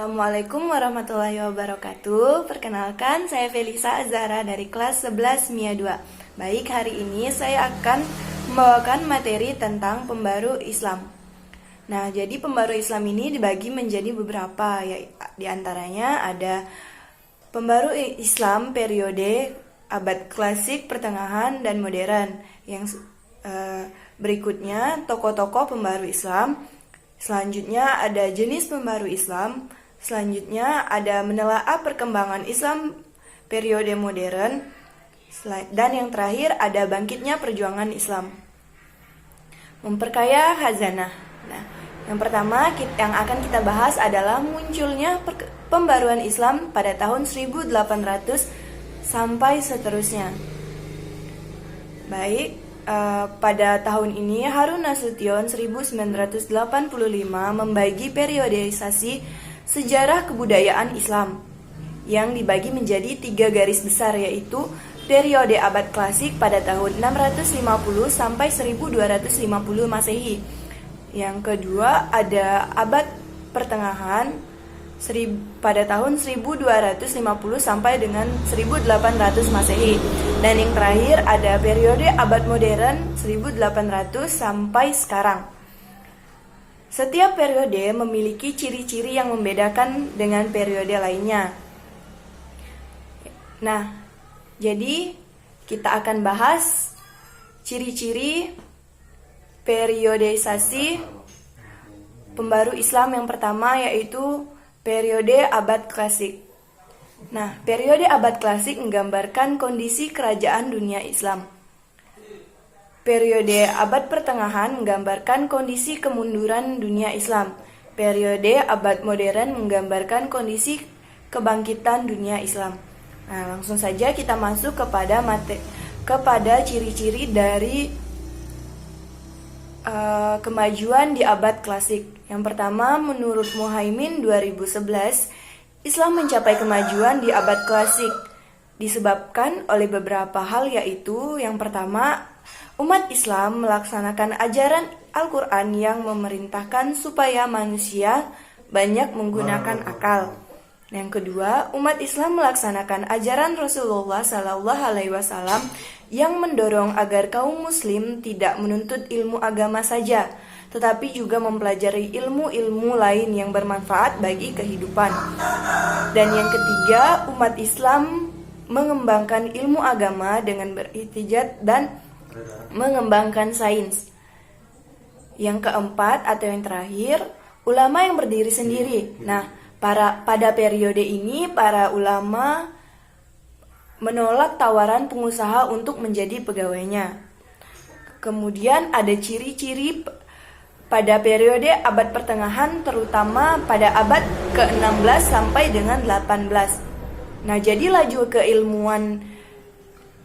Assalamualaikum warahmatullahi wabarakatuh. Perkenalkan, saya Felisa Azhara dari kelas 11 MIA 2. Baik, hari ini saya akan membawakan materi tentang pembaru Islam. Nah, jadi pembaru Islam ini dibagi menjadi beberapa, ya, di antaranya ada pembaru Islam periode abad klasik, pertengahan, dan modern. Yang berikutnya tokoh-tokoh pembaru Islam. Selanjutnya ada jenis pembaru Islam. Selanjutnya ada menelaah perkembangan Islam periode modern. Dan yang terakhir ada bangkitnya perjuangan Islam. Memperkaya khazanah. Nah, yang pertama yang akan kita bahas adalah munculnya pembaruan Islam pada tahun 1800 sampai seterusnya. Baik, pada tahun ini Harun Nasution 1985 membagi periodisasi sejarah kebudayaan Islam yang dibagi menjadi 3 garis besar, yaitu periode abad klasik pada tahun 650 sampai 1250 Masehi. Yang kedua ada abad pertengahan pada tahun 1250 sampai dengan 1800 Masehi. Dan yang terakhir ada periode abad modern 1800 sampai sekarang. Setiap periode memiliki ciri-ciri yang membedakan dengan periode lainnya. Nah, jadi kita akan bahas ciri-ciri periodisasi pembaru Islam yang pertama, yaitu periode abad klasik. Nah, periode abad klasik menggambarkan kondisi kerajaan dunia Islam. Periode abad pertengahan menggambarkan kondisi kemunduran dunia Islam. Periode abad modern menggambarkan kondisi kebangkitan dunia Islam. Nah, langsung saja kita masuk kepada ciri-ciri dari kemajuan di abad klasik. Yang pertama, menurut Muhaimin 2011, Islam mencapai kemajuan di abad klasik disebabkan oleh beberapa hal, yaitu yang pertama, umat Islam melaksanakan ajaran Al-Quran yang memerintahkan supaya manusia banyak menggunakan akal. Yang kedua, umat Islam melaksanakan ajaran Rasulullah SAW yang mendorong agar kaum muslim tidak menuntut ilmu agama saja, tetapi juga mempelajari ilmu-ilmu lain yang bermanfaat bagi kehidupan. Dan yang ketiga, umat Islam mengembangkan ilmu agama dengan berihtijat dan mengembangkan sains. Yang keempat atau yang terakhir, ulama yang berdiri sendiri. Nah, pada periode ini para ulama menolak tawaran pengusaha untuk menjadi pegawainya. Kemudian ada ciri-ciri pada periode abad pertengahan, terutama pada abad ke-16 sampai dengan 18. Nah, jadi laju keilmuan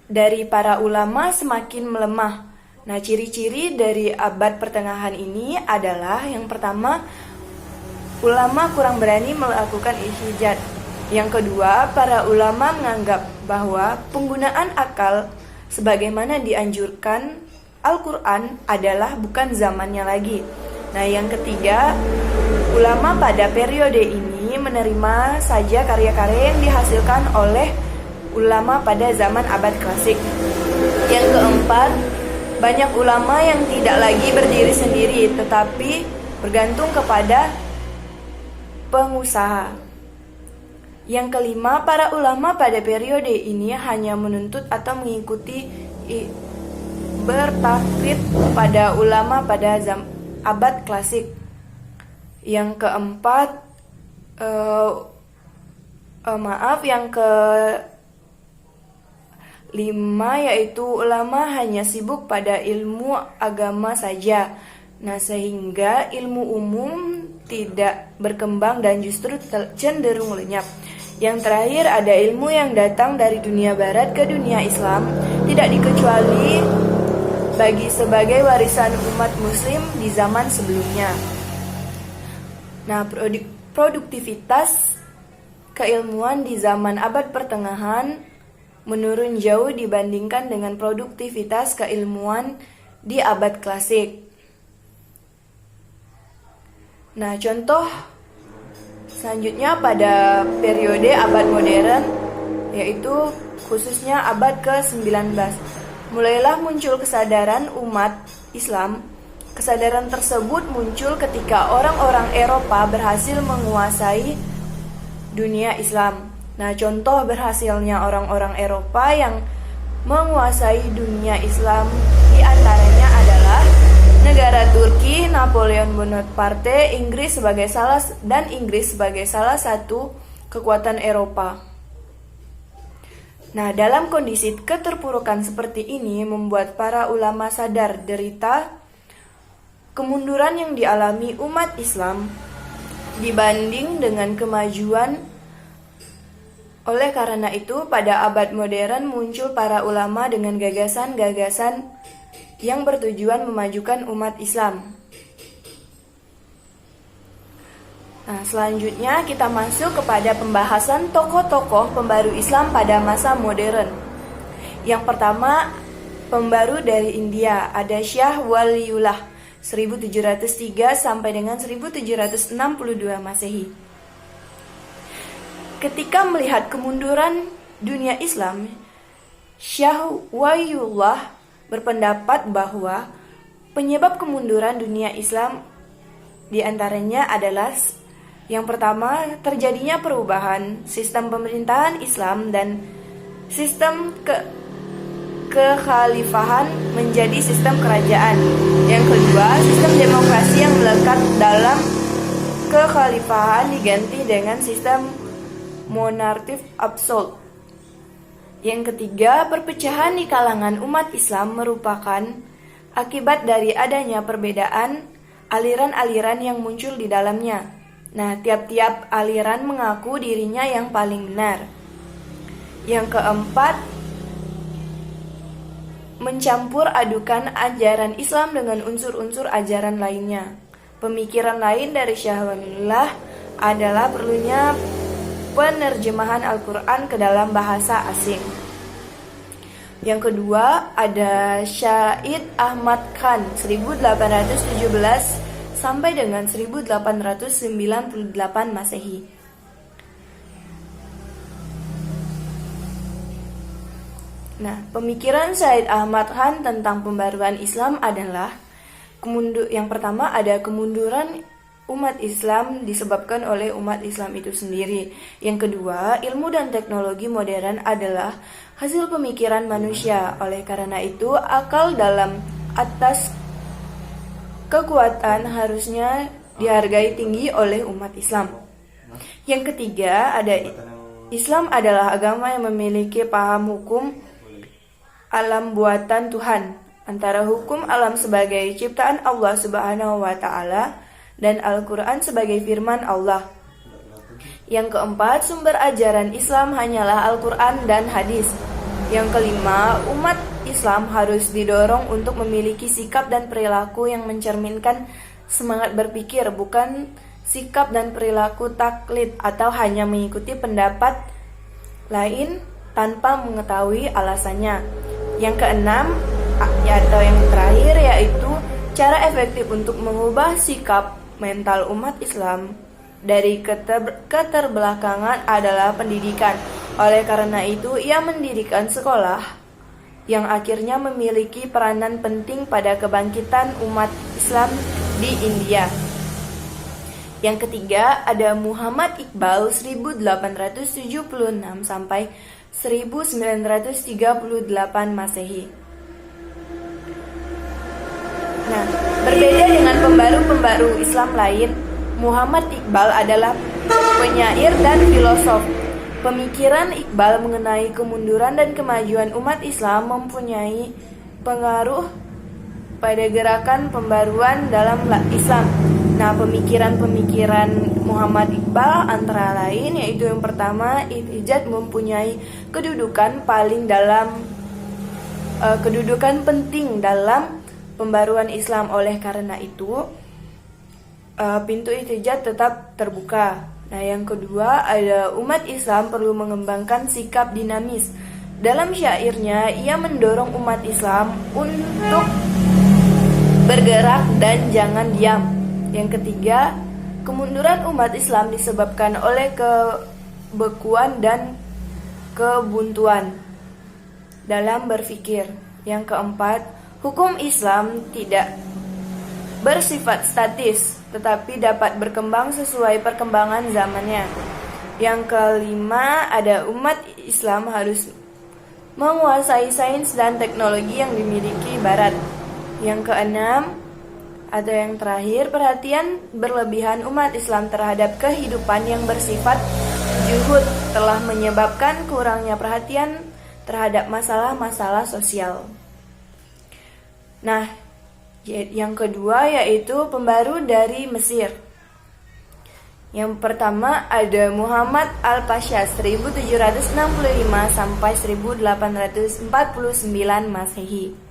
dari para ulama semakin melemah. Nah, ciri-ciri dari abad pertengahan ini adalah yang pertama, ulama kurang berani melakukan ijtihad. Yang kedua, para ulama menganggap bahwa penggunaan akal sebagaimana dianjurkan Al-Quran adalah bukan zamannya lagi. Nah, yang ketiga, ulama pada periode ini menerima saja karya-karya yang dihasilkan oleh ulama pada zaman abad klasik. Yang keempat, banyak ulama yang tidak lagi berdiri sendiri, tetapi bergantung kepada pengusaha. Yang kelima, para ulama pada periode ini hanya menuntut atau mengikuti bertaklid pada ulama pada abad klasik. Yang keempat, yang kelima yaitu ulama hanya sibuk pada ilmu agama saja. Nah, sehingga ilmu umum tidak berkembang dan justru cenderung lenyap. Yang terakhir ada ilmu yang datang dari dunia barat ke dunia Islam, tidak dikecuali bagi sebagai warisan umat muslim di zaman sebelumnya. Nah, produktivitas keilmuan di zaman abad pertengahan menurun jauh dibandingkan dengan produktivitas keilmuan di abad klasik. Nah, contoh Selanjutnya pada periode abad modern, yaitu khususnya abad ke-19, mulailah muncul kesadaran umat Islam. Kesadaran tersebut muncul ketika orang-orang Eropa berhasil menguasai dunia Islam. Nah, contoh berhasilnya orang-orang Eropa yang menguasai dunia Islam diantaranya adalah negara Turki, Napoleon Bonaparte, Inggris sebagai salah satu kekuatan Eropa. Nah, dalam kondisi keterpurukan seperti ini membuat para ulama sadar derita kemunduran yang dialami umat Islam dibanding dengan kemajuan. Oleh karena itu, pada abad modern muncul para ulama dengan gagasan-gagasan yang bertujuan memajukan umat Islam. Nah, selanjutnya kita masuk kepada pembahasan tokoh-tokoh pembaru Islam pada masa modern. Yang pertama, pembaru dari India, ada Syah Waliullah 1703 sampai dengan 1762 Masehi. Ketika melihat kemunduran dunia Islam, Syah Waliullah berpendapat bahwa penyebab kemunduran dunia Islam diantaranya adalah yang pertama, terjadinya perubahan sistem pemerintahan Islam dan sistem kekhalifahan menjadi sistem kerajaan. Yang kedua, sistem demokrasi yang melekat dalam kekhalifahan diganti dengan sistem monarkis absolut. Yang ketiga, perpecahan di kalangan umat Islam merupakan akibat dari adanya perbedaan aliran-aliran yang muncul di dalamnya. Nah, tiap-tiap aliran mengaku dirinya yang paling benar. Yang keempat, mencampur adukan ajaran Islam dengan unsur-unsur ajaran lainnya. Pemikiran lain dari Syah Waliullah adalah perlunya penerjemahan Al-Quran ke dalam bahasa asing. Yang kedua, ada Syahid Ahmad Khan 1817 sampai dengan 1898 Masehi. Nah, pemikiran Syahid Ahmad Khan tentang pembaruan Islam adalah yang pertama ada kemunduran umat Islam disebabkan oleh umat Islam itu sendiri. Yang kedua, ilmu dan teknologi modern adalah hasil pemikiran manusia. Oleh karena itu, akal dalam atas kekuatan harusnya dihargai tinggi oleh umat Islam. Yang ketiga, ada Islam adalah agama yang memiliki paham hukum alam buatan Tuhan, antara hukum alam sebagai ciptaan Allah Subhanahu wa taala dan Al-Qur'an sebagai firman Allah. Yang keempat, sumber ajaran Islam hanyalah Al-Qur'an dan hadis. Yang kelima, umat Islam harus didorong untuk memiliki sikap dan perilaku yang mencerminkan semangat berpikir, bukan sikap dan perilaku taklid atau hanya mengikuti pendapat lain tanpa mengetahui alasannya. Yang keenam, atau yang terakhir, yaitu cara efektif untuk mengubah sikap mental umat Islam dari keterbelakangan adalah pendidikan. Oleh karena itu, ia mendirikan sekolah yang akhirnya memiliki peranan penting pada kebangkitan umat Islam di India. Yang ketiga, ada Muhammad Iqbal 1876 sampai 1938 Masehi. Nah, berbeda dengan pembaru-pembaru Islam lain, Muhammad Iqbal adalah penyair dan filosof. Pemikiran Iqbal mengenai kemunduran dan kemajuan umat Islam mempunyai pengaruh pada gerakan pembaruan dalam Islam. Nah, pemikiran-pemikiran Muhammad Iqbal antara lain yaitu yang pertama, ihtijaj mempunyai kedudukan penting dalam pembaruan Islam. Oleh karena itu, pintu ihtijaj tetap terbuka. Nah, yang kedua, ada umat Islam perlu mengembangkan sikap dinamis. Dalam syairnya, ia mendorong umat Islam untuk bergerak dan jangan diam. Yang ketiga, kemunduran umat Islam disebabkan oleh kebekuan dan kebuntuan dalam berpikir. Yang keempat, hukum Islam tidak bersifat statis, tetapi dapat berkembang sesuai perkembangan zamannya. Yang kelima, ada umat Islam harus menguasai sains dan teknologi yang dimiliki Barat. Yang keenam, ada yang terakhir, perhatian berlebihan umat Islam terhadap kehidupan yang bersifat juhud telah menyebabkan kurangnya perhatian terhadap masalah-masalah sosial. Nah, yang kedua yaitu pembaru dari Mesir. Yang pertama ada Muhammad Al-Pasha 1765 sampai 1849 Masehi.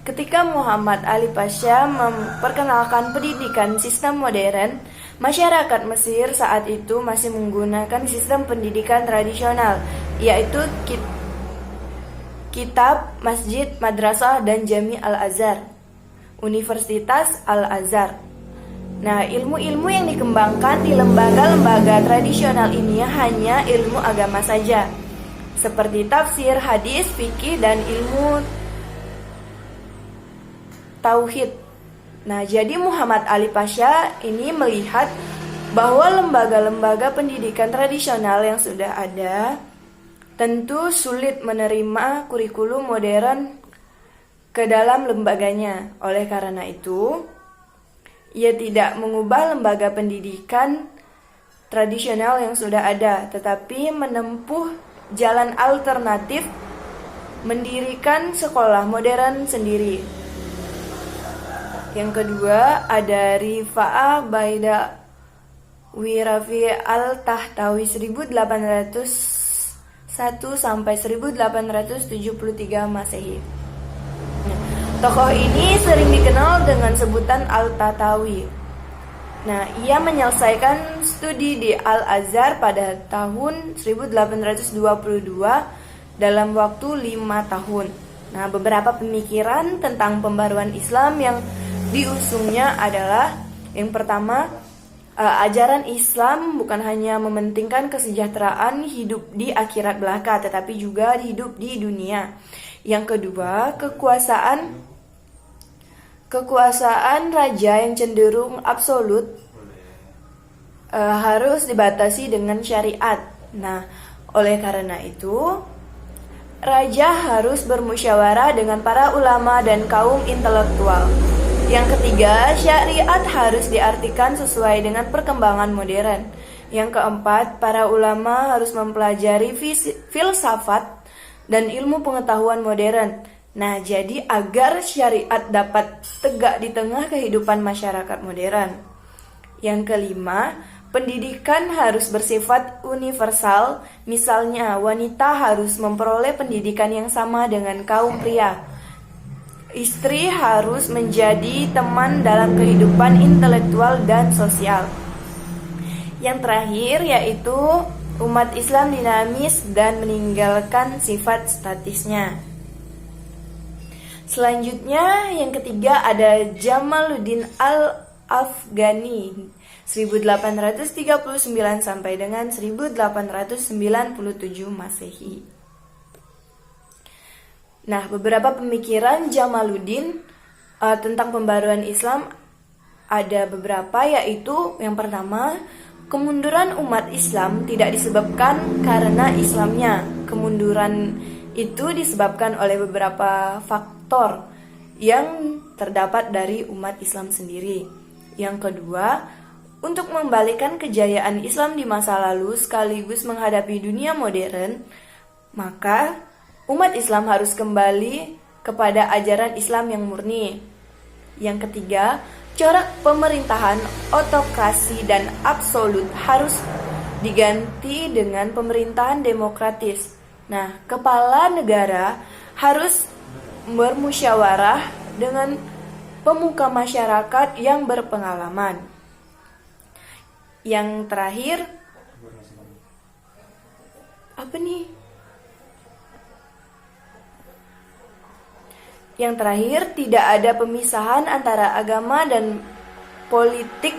Ketika Muhammad Ali Pasha memperkenalkan pendidikan sistem modern, masyarakat Mesir saat itu masih menggunakan sistem pendidikan tradisional, yaitu kitab, masjid, madrasah, dan Jami Al-Azhar, Universitas Al-Azhar. Nah, ilmu-ilmu yang dikembangkan di lembaga-lembaga tradisional ini hanya ilmu agama saja, seperti tafsir, hadis, fikih, dan ilmu tauhid. Nah, jadi Muhammad Ali Pasha ini melihat bahwa lembaga-lembaga pendidikan tradisional yang sudah ada tentu sulit menerima kurikulum modern ke dalam lembaganya. Oleh karena itu, ia tidak mengubah lembaga pendidikan tradisional yang sudah ada, tetapi menempuh jalan alternatif mendirikan sekolah modern sendiri. Yang kedua ada Rifa'ah Baida Wirafi Al-Tahtawi 1801 sampai 1873 Masehi. Tokoh ini sering dikenal dengan sebutan Al-Tahtawi. Nah, ia menyelesaikan studi di Al-Azhar pada tahun 1822 dalam waktu 5 tahun. Nah, beberapa pemikiran tentang pembaruan Islam yang diusungnya adalah yang pertama, ajaran Islam bukan hanya mementingkan kesejahteraan hidup di akhirat belaka, tetapi juga hidup di dunia. Yang kedua, kekuasaan raja yang cenderung absolut harus dibatasi dengan syariat. Nah, oleh karena itu, raja harus bermusyawarah dengan para ulama dan kaum intelektual. Yang ketiga, syariat harus diartikan sesuai dengan perkembangan modern. Yang keempat, para ulama harus mempelajari filsafat dan ilmu pengetahuan modern. Nah, jadi agar syariat dapat tegak di tengah kehidupan masyarakat modern. Yang kelima, pendidikan harus bersifat universal. Misalnya, wanita harus memperoleh pendidikan yang sama dengan kaum pria. Istri harus menjadi teman dalam kehidupan intelektual dan sosial. Yang terakhir yaitu umat Islam dinamis dan meninggalkan sifat statisnya. Selanjutnya yang ketiga ada Jamaluddin Al-Afghani 1839 sampai dengan 1897 Masehi. Nah, beberapa pemikiran Jamaluddin tentang pembaruan Islam ada beberapa, yaitu yang pertama, kemunduran umat Islam tidak disebabkan karena Islamnya. Kemunduran itu disebabkan oleh beberapa faktor yang terdapat dari umat Islam sendiri. Yang kedua, untuk membalikan kejayaan Islam di masa lalu sekaligus menghadapi dunia modern, maka umat Islam harus kembali kepada ajaran Islam yang murni. Yang ketiga, corak pemerintahan otokrasi dan absolut harus diganti dengan pemerintahan demokratis. Nah, kepala negara harus bermusyawarah dengan pemuka masyarakat yang berpengalaman. Yang terakhir, apa nih? Yang terakhir, tidak ada pemisahan antara agama dan politik.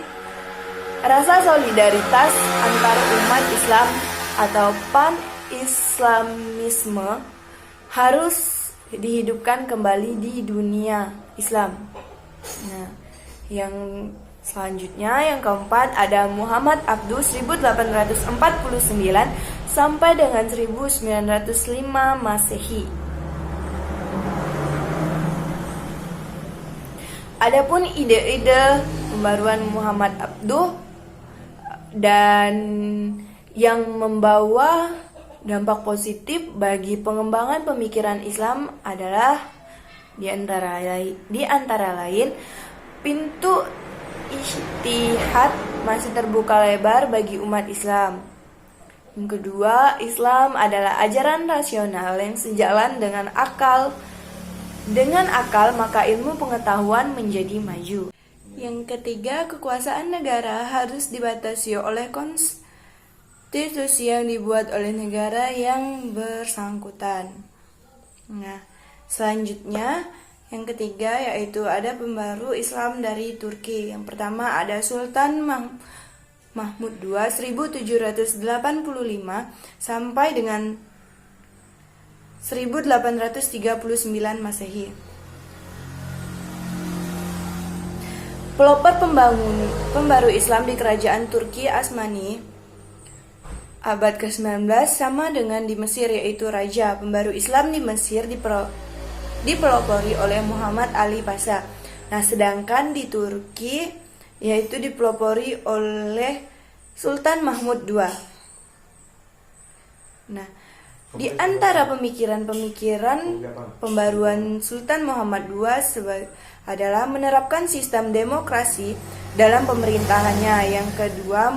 Rasa solidaritas antar umat Islam atau pan-islamisme harus dihidupkan kembali di dunia Islam. Nah, yang selanjutnya, yang keempat, ada Muhammad Abduh 1849 sampai dengan 1905 Masehi. Adapun ide-ide pembaruan Muhammad Abduh dan yang membawa dampak positif bagi pengembangan pemikiran Islam adalah di antara lain pintu ijtihad masih terbuka lebar bagi umat Islam. Yang kedua, Islam adalah ajaran rasional yang sejalan dengan akal. Dengan akal, maka ilmu pengetahuan menjadi maju. Yang ketiga, kekuasaan negara harus dibatasi oleh konstitusi yang dibuat oleh negara yang bersangkutan. Nah, selanjutnya yang ketiga yaitu ada pembaru Islam dari Turki. Yang pertama ada Sultan Mahmud II 1785 sampai dengan 1839 Masehi. Pelopor pembaru Islam di kerajaan Turki Utsmani abad ke-19 sama dengan di Mesir, yaitu Raja Pembaru Islam di Mesir dipelopori oleh Muhammad Ali Pasha. Nah, sedangkan di Turki yaitu dipelopori oleh Sultan Mahmud II. Nah, di antara pemikiran-pemikiran pembaruan Sultan Muhammad II adalah menerapkan sistem demokrasi dalam pemerintahannya. Yang kedua,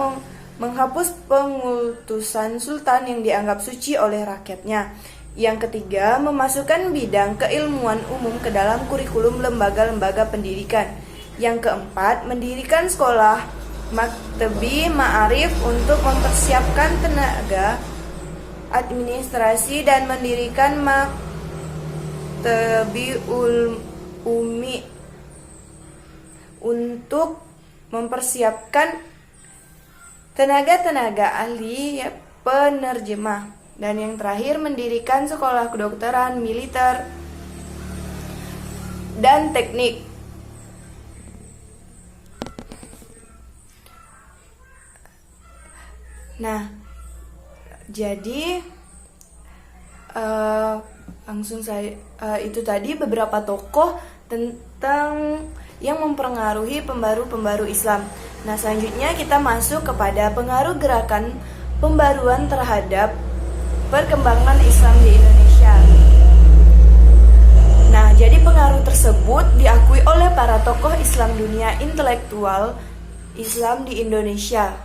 menghapus pengutusan sultan yang dianggap suci oleh rakyatnya. Yang ketiga, memasukkan bidang keilmuan umum ke dalam kurikulum lembaga-lembaga pendidikan. Yang keempat, mendirikan sekolah maktabi ma'arif untuk mempersiapkan tenaga administrasi dan mendirikan maktabi umi untuk mempersiapkan tenaga-tenaga ahli penerjemah. Dan yang terakhir, mendirikan sekolah kedokteran, militer, dan teknik. Nah, jadi langsung saya itu tadi beberapa tokoh tentang yang mempengaruhi pembaru Islam. Nah, selanjutnya kita masuk kepada pengaruh gerakan pembaruan terhadap perkembangan Islam di Indonesia. Nah, jadi pengaruh tersebut diakui oleh para tokoh Islam dunia intelektual Islam di Indonesia.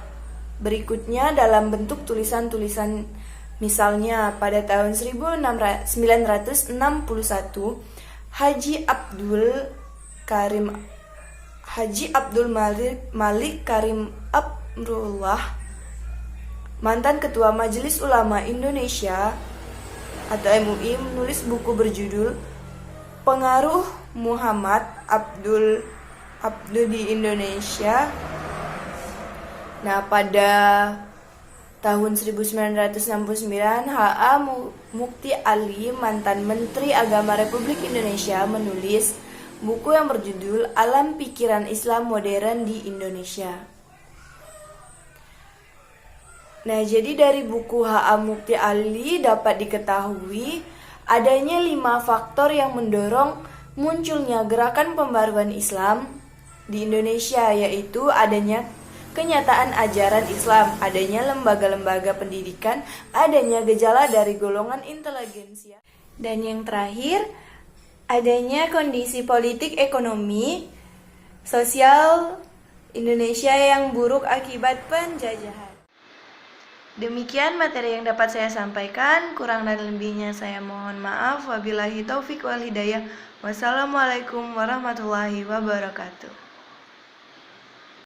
Berikutnya dalam bentuk tulisan-tulisan, misalnya pada tahun 1961 Haji Abdul Malik Karim Amrullah, mantan Ketua Majelis Ulama Indonesia atau MUI, menulis buku berjudul Pengaruh Muhammad Abduh di Indonesia. Nah, pada tahun 1969, H.A. Mukti Ali, mantan Menteri Agama Republik Indonesia, menulis buku yang berjudul Alam Pikiran Islam Modern di Indonesia. Nah, jadi dari buku H.A. Mukti Ali dapat diketahui adanya 5 faktor yang mendorong munculnya gerakan pembaruan Islam di Indonesia, yaitu adanya kenyataan ajaran Islam, adanya lembaga-lembaga pendidikan, adanya gejala dari golongan inteligensia, dan yang terakhir, adanya kondisi politik, ekonomi, sosial Indonesia yang buruk akibat penjajahan. Demikian materi yang dapat saya sampaikan, kurang dan lebihnya saya mohon maaf. Wabillahi taufik wal hidayah. Wassalamualaikum warahmatullahi wabarakatuh.